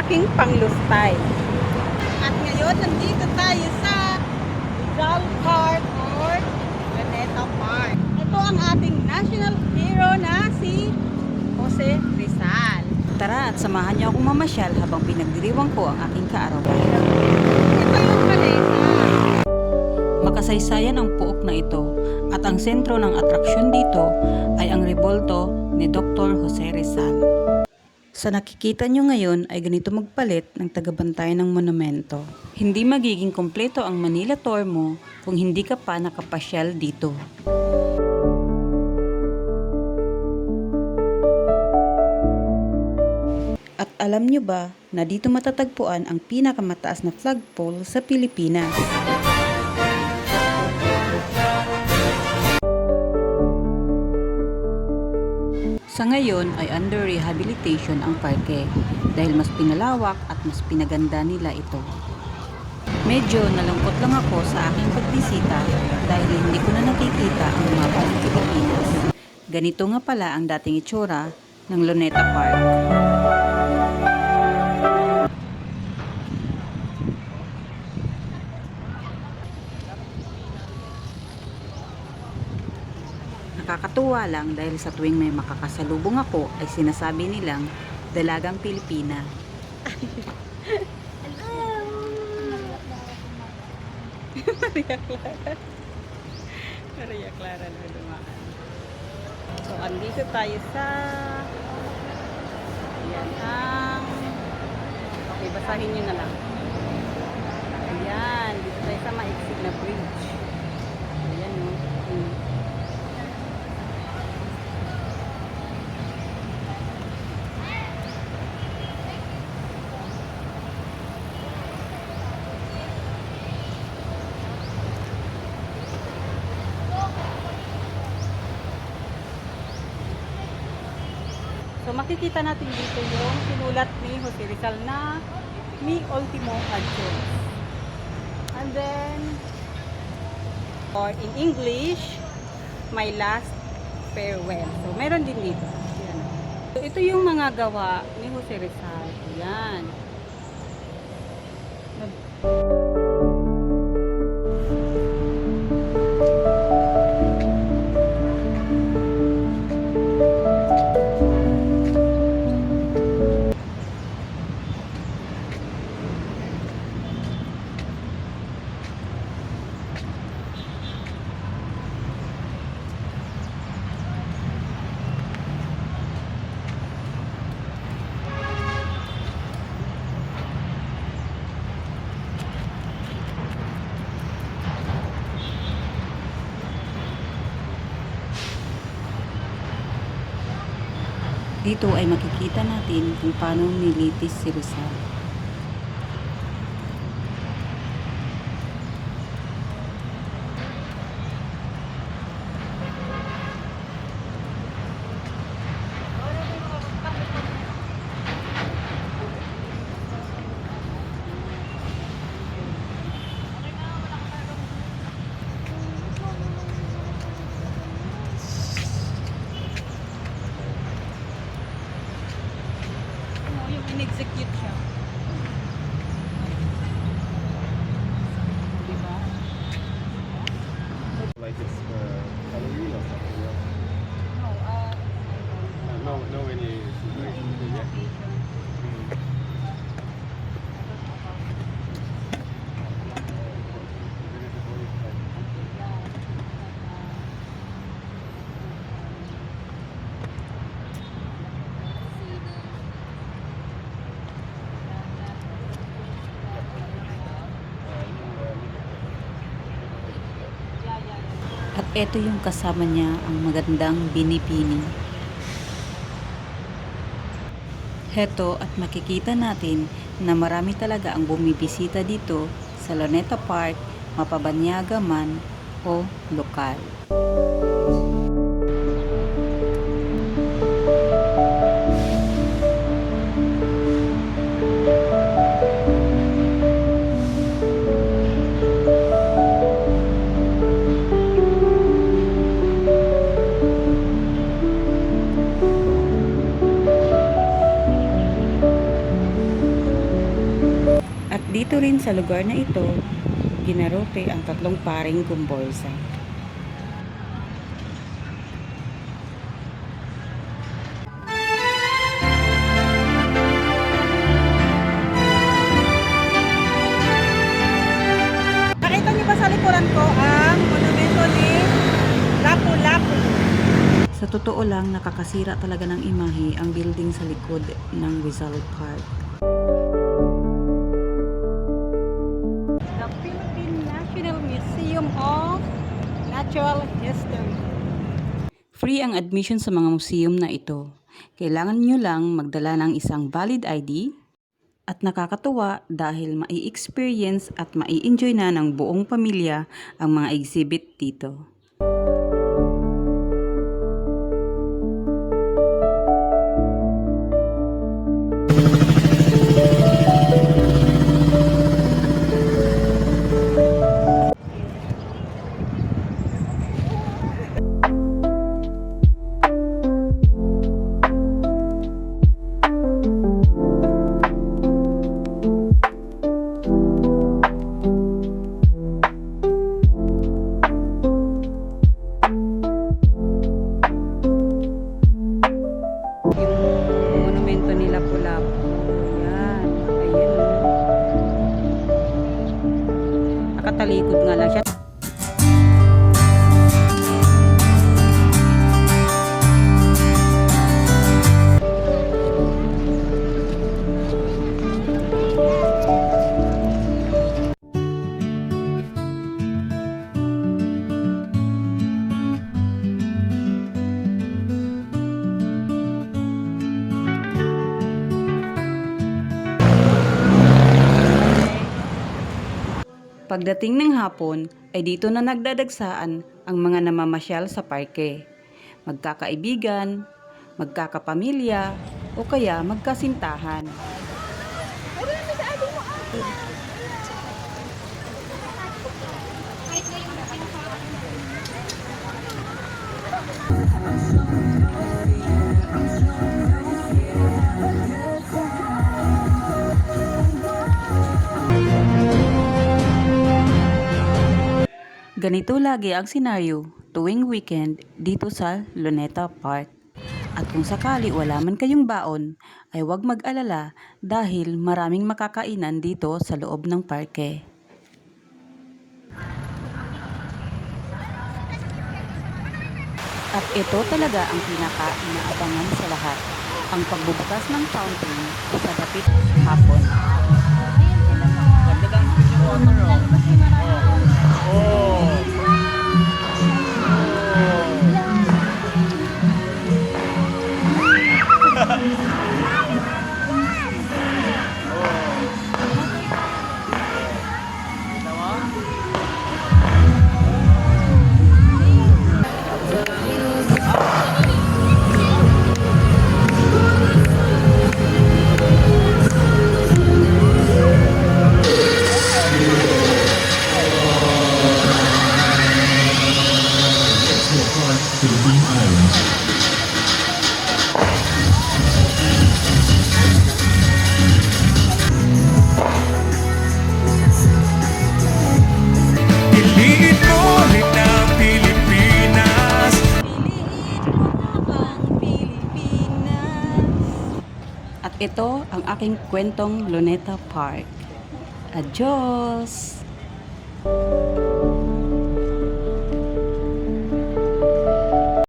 aking panglustay. At ngayon, nandito tayo sa Rizal Park or Luneta Park. Ito ang ating national hero na si Jose Rizal. Tara at samahan niyo akong mamasyal habang pinagdiriwang ko ang aking kaarawan. Ito yung kalesa. Makasaysayan ang puok na ito at ang sentro ng atraksyon dito ay ang rebulto ni Dr. Jose Rizal. Sa nakikita nyo ngayon ay ganito magpalit ng tagabantay ng monumento. Hindi magiging kompleto ang Manila tour mo kung hindi ka pa nakapasyal dito. At alam nyo ba na dito matatagpuan ang pinakamataas na flagpole sa Pilipinas? Sa ngayon ay under rehabilitation ang parke dahil mas pinalawak at mas pinaganda nila ito. Medyo nalungkot lang ako sa aking pagbisita dahil hindi ko na nakikita ang mapa ng Pilipinas. Ganito nga pala ang dating itsura ng Luneta Park. Nakakatuwa lang dahil sa tuwing may makakasalubong ako ay sinasabi nilang Dalagang Pilipina. Maria Clara. Maria Clara na dumaan. So, andito tayo sa ayan ang okay, basahin nyo na lang. Ayan, dito tayo sa maiksik na bridge. Ayan, no? So makikita natin dito yung sinulat ni Jose Rizal na Mi Ultimo Adios. And then, or in English, My Last Farewell. So meron din dito. Yan. So ito yung mga gawa ni Jose Rizal. Yan. Dito ay makikita natin kung paano nilitis si Rizal. In-execute siya. Diba? Like it's Halloween or something, yeah. No, any situation. Yeah. At eto yung kasama niya, ang magandang binibini. Heto at makikita natin na marami talaga ang bumibisita dito sa Luneta Park, mapabanyaga man o lokal. Pagdating sa lugar na ito, ginarote ang tatlong paring kumbolsa. Nakita niyo ba sa likuran ko ang monumento ni Lapu-Lapu? Sa totoo lang, nakakasira talaga ng imahe ang building sa likod ng Rizal Park. The Philippine National Museum of Natural History. Free ang admission sa mga museum na ito. Kailangan nyo lang magdala ng isang valid ID at nakakatuwa dahil mai-experience at mai-enjoy na ng buong pamilya ang mga exhibit dito. Yung monumento ni Lapu-Lapu. Yan. Ayan. Nakatalikod nga lang siya. Pagdating ng hapon ay dito na nagdadagsaan ang mga namamasyal sa parke. Magkakaibigan, magkakapamilya, o kaya magkasintahan. Ganito lagi ang senaryo tuwing weekend dito sa Luneta Park. At kung sakali wala man kayong baon, ay huwag mag-alala dahil maraming makakainan dito sa loob ng parke. At ito talaga ang pinaka-inaabangan sa lahat, ang pagbubukas ng fountain sa dapit hapon. Philippine Islands. Piliin mo rin ang Pilipinas. Piliin mo ang Pilipinas. At ito ang aking kwentong Luneta Park. Adios!